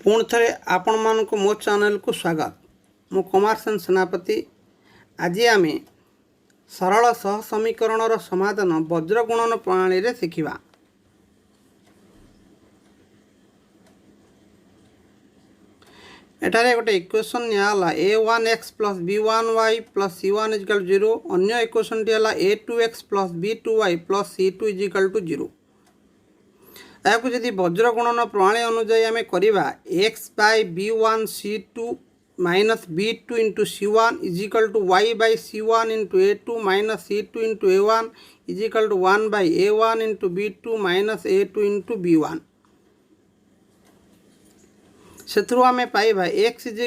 पुणी थे आपण मानक मो चैनल को स्वागत। मु कुमार सेनापति। आज आम सरल सह समीकरणर समाधान वज्र गुणन प्रणाली रे शिखिबा। एटारे गोटे इक्वेशन नियाला a1x + b1y + c1 = 0। अन्य इक्वेशन टी हला a2x + b2y + c2 = 0। याकू जदि वज्र गुणन प्रणाली अनुसार आम करवा x/b1c2 - b2 × c1 = y/c1 × a2 - c2 × a1 = 1/a1 × b2 - a2 × b1। से आम पाइबा x =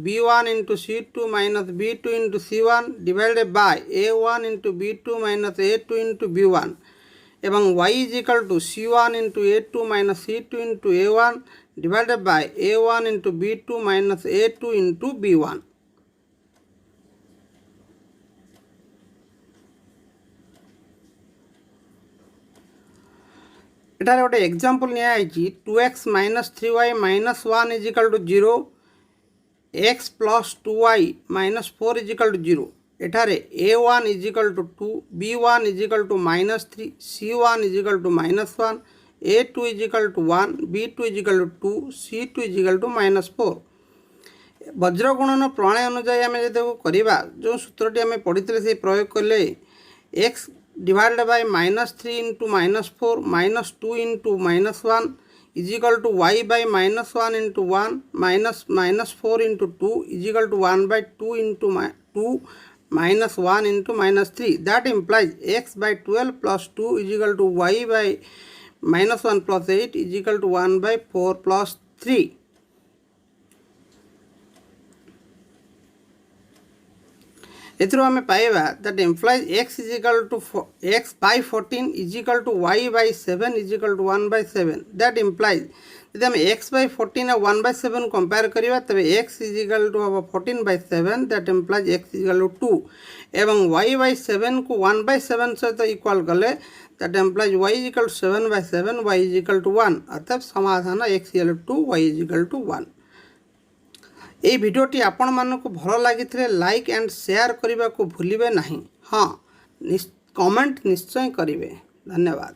b1 × c2 - b2 × c1 divided by a1 × b2 - a2 × b1 एवं y = c1 × a2 - c2 × a1 divided by a1 × b2 - a2 × b1। एटारे गोटे example निया आइछि 2x - 3y - 1 = 0 x + 2y - 4 = 0। एठारे a1 = 2 b1 = -3 c1 = -1 a2 = 1 b2 = 2 c2 = -4। वज्र गुणन प्रणाली अनुसार आम जब करवा जो सूत्रटी आम पढ़ी से प्रयोग कले x divided by -3 × -4 -2 × -1 = y/-1 × 1 -4 × 2 = 1/2 × 2 -1 × -3। That implies x/12 + 2 = y/-1 + 8 = 1/4 + 3। एथरो आम पाइबा that implies x/14 = y/7 = 1/7। That implies यदि आम x/14 और 1/7 कंपेयर करिबा तबे x = 14/7। दैट इम्प्लाइज x = 2 एवं y/7 को 1/7 सहित इक्वल कले दैट इम्प्लाइज y = 7/7 y = 1। अर्थात समाधान x = 2 y = 1। ये भिडियोटी आपण मानक भल लगी लाइक एंड शेयर करने को भूलिए नहीं। हाँ, कमेंट निश्चय करेंगे। धन्यवाद।